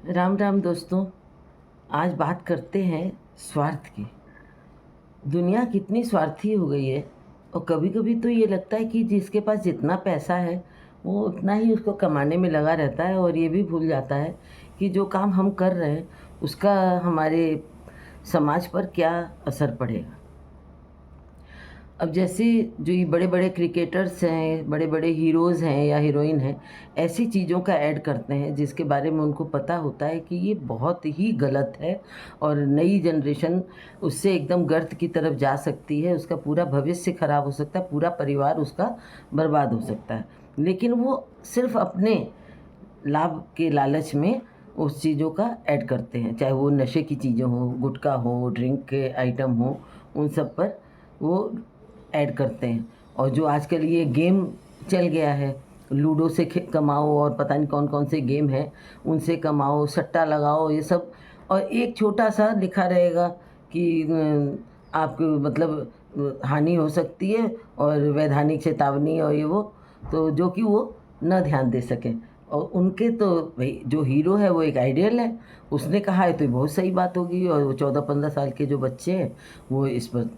राम राम दोस्तों। आज बात करते हैं स्वार्थ की। दुनिया कितनी स्वार्थी हो गई है। और कभी कभी तो ये लगता है कि जिसके पास जितना पैसा है वो उतना ही उसको कमाने में लगा रहता है, और ये भी भूल जाता है कि जो काम हम कर रहे हैं उसका हमारे समाज पर क्या असर पड़ेगा। अब जैसे जो ये बड़े बड़े क्रिकेटर्स हैं, बड़े बड़े हीरोज़ हैं या हीरोइन हैं, ऐसी चीज़ों का ऐड करते हैं जिसके बारे में उनको पता होता है कि ये बहुत ही गलत है और नई जनरेशन उससे एकदम गर्त की तरफ जा सकती है, उसका पूरा भविष्य खराब हो सकता है, पूरा परिवार उसका बर्बाद हो सकता है। लेकिन वो सिर्फ़ अपने लाभ के लालच में उस चीज़ों का ऐड करते हैं, चाहे वो नशे की चीज़ें हों, गुटखा हो, ड्रिंक के आइटम हों, उन सब पर वो ऐड करते हैं। और जो आजकल ये गेम चल गया है, लूडो से कमाओ और पता नहीं कौन-कौन से गेम हैं, उनसे कमाओ, सट्टा लगाओ, ये सब। और एक छोटा-सा लिखा रहेगा कि आपको मतलब हानि हो सकती है और वैधानिक चेतावनी और ये वो, तो जो कि वो ना ध्यान दे सकें। और उनके तो भई जो हीरो है वो एक आइडियल है, उसने कहा है तो ये बहुत सही बात होगी, और वो 14-15 साल के जो बच्चे हैं वो इस पर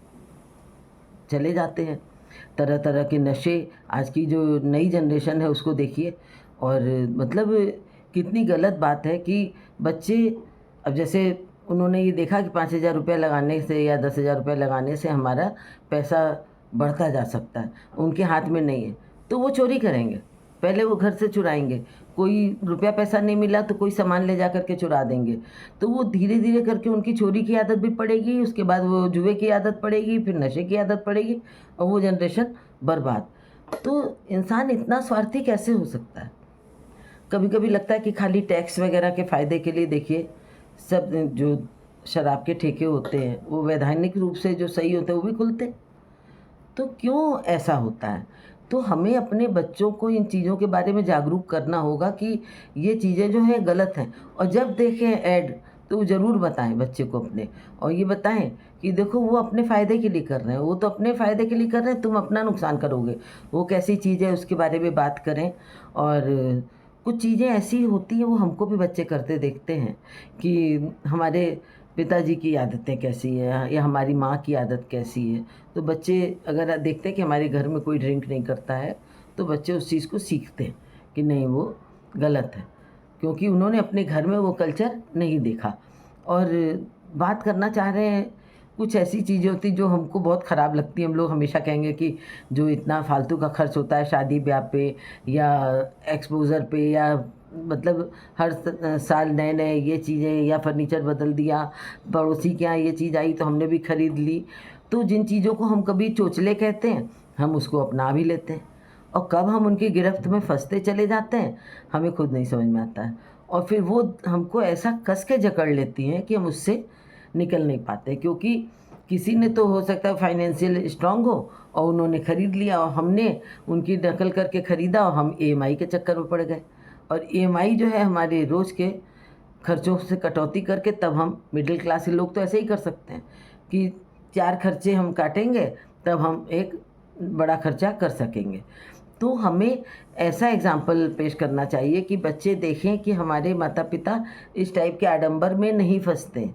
चले जाते हैं। तरह-तरह के नशे, आज की जो नई जनरेशन है उसको देखिए। और मतलब कितनी गलत बात है कि बच्चे, अब जैसे उन्होंने ये देखा कि 5,000 रुपया लगाने से या 10,000 रुपया लगाने से हमारा पैसा बढ़ता जा सकता है, उनके हाथ में नहीं है, तो वो चोरी करेंगे। पहले वो घर से चुराएँगे, कोई रुपया पैसा नहीं मिला तो कोई सामान ले जा कर के चुरा देंगे। तो वो धीरे-धीरे करके उनकी चोरी की आदत भी पड़ेगी, उसके बाद वो जुए की आदत पड़ेगी, फिर नशे की आदत पड़ेगी और वो जनरेशन बर्बाद। तो इंसान इतना स्वार्थी कैसे हो सकता है? कभी-कभी लगता है कि खाली टैक्स वगैरह के फ़ायदे के लिए देखिए, सब जो शराब के ठेके होते हैं, वो वैधानिक रूप से जो सही होते हैं वो भी खुलते हैं। तो क्यों ऐसा होता है? तो हमें अपने बच्चों को इन चीज़ों के बारे में जागरूक करना होगा कि ये चीज़ें जो हैं गलत हैं, और जब देखें ऐड तो ज़रूर बताएँ बच्चे को अपने, और ये बताएँ कि देखो वो अपने फ़ायदे के लिए कर रहे हैं, वो तो अपने फ़ायदे के लिए कर रहे हैं, तुम अपना नुकसान करोगे। वो कैसी चीज़ है उसके बारे में बात करें। और कुछ चीज़ें ऐसी होती हैं वो हमको भी बच्चे करते देखते हैं कि हमारे पिताजी की आदतें कैसी हैं या हमारी माँ की आदत कैसी है। तो बच्चे अगर देखते हैं कि हमारे घर में कोई ड्रिंक नहीं करता है, तो बच्चे उस चीज़ को सीखते हैं कि नहीं वो गलत है, क्योंकि उन्होंने अपने घर में वो कल्चर नहीं देखा। और बात करना चाह रहे हैं, कुछ ऐसी चीज़ें होती जो हमको बहुत ख़राब लगती हैं। हम लोग हमेशा कहेंगे कि जो इतना फालतू का खर्च होता है शादी-ब्याह पे या एक्सपोज़र पे, या मतलब हर साल नए-नए ये चीज़ें, या फर्नीचर बदल दिया, पड़ोसी के यहाँ ये चीज़ आई तो हमने भी खरीद ली। तो जिन चीज़ों को हम कभी चोचले कहते हैं, हम उसको अपना भी लेते हैं, और कब हम उनकी गिरफ्त में फँसते चले जाते हैं, हमें खुद नहीं समझ में आता है। और फिर वो हमको ऐसा कस के जकड़ लेती हैं कि हम उससे निकल नहीं पाते, क्योंकि किसी ने तो हो सकता है फाइनेंशियल स्ट्रॉन्ग हो और उन्होंने खरीद लिया, और हमने उनकी नकल करके खरीदा और हम ईएमआई के चक्कर में पड़ गए। और ईएमआई जो है हमारे रोज़ के खर्चों से कटौती करके, तब हम मिडिल क्लास के लोग तो ऐसे ही कर सकते हैं कि 4 खर्चे हम काटेंगे, तब हम एक बड़ा खर्चा कर सकेंगे। तो हमें ऐसा एग्ज़ाम्पल पेश करना चाहिए कि बच्चे देखें कि हमारे माता-पिता इस टाइप के आडंबर में नहीं फँसते।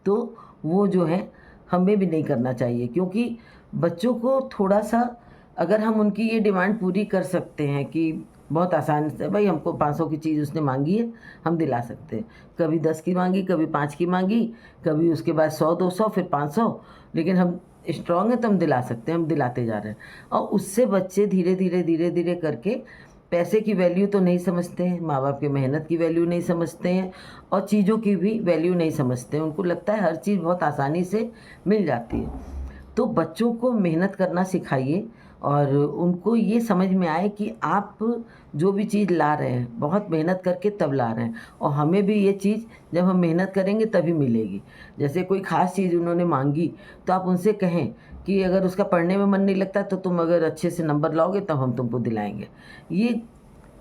तो वो जो है हमें भी नहीं करना चाहिए, क्योंकि बच्चों को थोड़ा-सा अगर हम उनकी ये डिमांड पूरी कर सकते हैं कि बहुत आसान से भई हमको 500 की चीज़ उसने माँगी है, हम दिला सकते हैं। कभी 10 की माँगी, कभी 5 की माँगी, कभी उसके बाद 100-200 फिर 500, लेकिन हम स्ट्रॉन्ग हैं तो हम दिला सकते हैं, हम दिलाते जा रहे हैं। और उससे बच्चे धीरे-धीरे, धीरे-धीरे करके पैसे की वैल्यू तो नहीं समझते हैं, माँ-बाप की मेहनत की वैल्यू नहीं समझते हैं, और चीज़ों की भी वैल्यू नहीं समझते हैं। उनको लगता है हर चीज़ बहुत आसानी से मिल जाती है। तो बच्चों को मेहनत करना सिखाइए, और उनको ये समझ में आए कि आप जो भी चीज़ ला रहे हैं, बहुत मेहनत करके तब ला रहे हैं, और हमें भी ये चीज़ जब हम मेहनत करेंगे तभी मिलेगी। जैसे कोई ख़ास चीज़ उन्होंने माँगी, तो आप उनसे कहें कि अगर उसका पढ़ने में मन नहीं लगता तो तुम अगर अच्छे से नंबर लाओगे तब हम तुमको दिलाएँगे। ये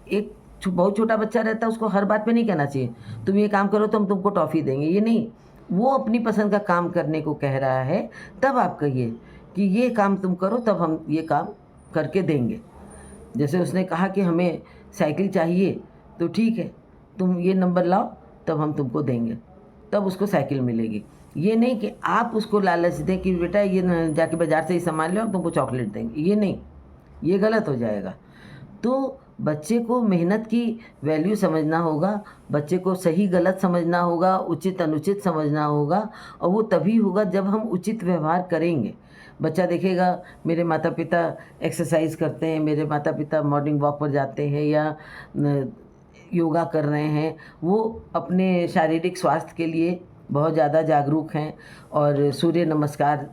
एक बहुत छोटा बच्चा रहता है, उसको हर बात पे नहीं कहना चाहिए, तुम ये काम करो तो हम तुमको टॉफ़ी देंगे, ये नहीं। वो अपनी पसंद का काम करने को कह रहा है, तब आप कहिए कि ये काम तुम करो तब हम ये काम करके देंगे। जैसे उसने कहा कि हमें साइकिल चाहिए, तो ठीक है, तुम ये नंबर लाओ तब हम तुमको देंगे, तब उसको साइकिल मिलेगी। ये नहीं कि आप उसको लालच दें कि बेटा ये जाके बाज़ार से ही सामान लो, हम तुमको चॉकलेट देंगे, ये नहीं, ये गलत हो जाएगा। तो बच्चे को मेहनत की वैल्यू समझना होगा, बच्चे को सही गलत समझना होगा, उचित अनुचित समझना होगा, और वो तभी होगा जब हम उचित व्यवहार करेंगे। बच्चा देखेगा मेरे माता पिता एक्सरसाइज करते हैं, मेरे माता पिता मॉर्निंग वॉक पर जाते हैं या योगा कर रहे हैं, वो अपने शारीरिक स्वास्थ्य के लिए बहुत ज़्यादा जागरूक हैं, और सूर्य नमस्कार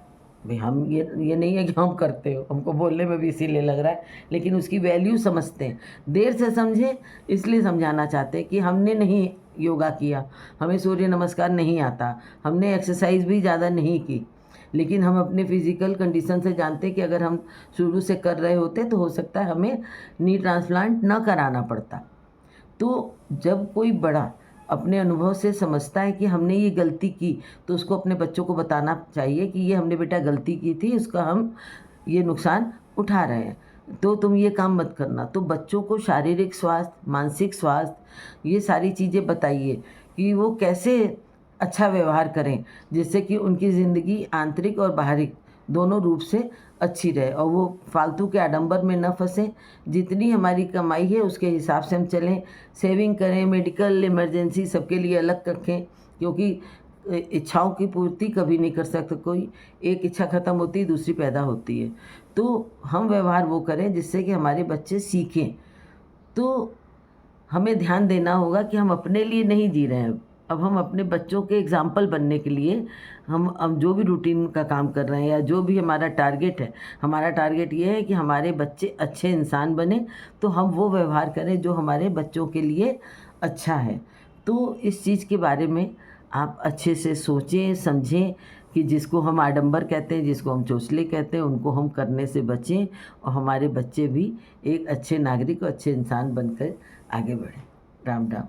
भी हम ये नहीं है कि हम करते हो, हमको बोलने में भी इसीलिए लग रहा है, लेकिन उसकी वैल्यू समझते हैं। देर से समझे इसलिए समझाना चाहते हैं कि हमने नहीं योगा किया, हमें सूर्य नमस्कार नहीं आता, हमने एक्सरसाइज भी ज़्यादा नहीं की, लेकिन हम अपने फिज़िकल कंडीशन से जानते हैं कि अगर हम शुरू से कर रहे होते तो हो सकता है हमें नी ट्रांसप्लांट न कराना पड़ता। तो जब कोई बड़ा अपने अनुभव से समझता है कि हमने ये गलती की, तो उसको अपने बच्चों को बताना चाहिए कि ये हमने बेटा गलती की थी, उसका हम ये नुकसान उठा रहे हैं, तो तुम ये काम मत करना। तो बच्चों को शारीरिक स्वास्थ्य, मानसिक स्वास्थ्य, ये सारी चीज़ें बताइए कि वो कैसे अच्छा व्यवहार करें, जिससे कि उनकी ज़िंदगी आंतरिक और बाहरी दोनों रूप से अच्छी रहे, और वो फालतू के आडंबर में न फंसें। जितनी हमारी कमाई है उसके हिसाब से हम चलें, सेविंग करें, मेडिकल इमरजेंसी सबके लिए अलग रखें, क्योंकि इच्छाओं की पूर्ति कभी नहीं कर सकता कोई, एक इच्छा ख़त्म होती है दूसरी पैदा होती है। तो हम व्यवहार वो करें जिससे कि हमारे बच्चे सीखें। तो हमें ध्यान देना होगा कि हम अपने लिए नहीं जी रहे हैं, अब हम अपने बच्चों के एग्ज़ाम्पल बनने के लिए हम जो भी रूटीन का काम कर रहे हैं या जो भी हमारा टारगेट है, हमारा टारगेट ये है कि हमारे बच्चे अच्छे इंसान बने, तो हम वो व्यवहार करें जो हमारे बच्चों के लिए अच्छा है। तो इस चीज़ के बारे में आप अच्छे से सोचें, समझें कि जिसको हम आडंबर कहते हैं, जिसको हम चोचले कहते हैं, उनको हम करने से बचें, और हमारे बच्चे भी एक अच्छे नागरिक और अच्छे इंसान बनकर आगे बढ़ें। राम राम।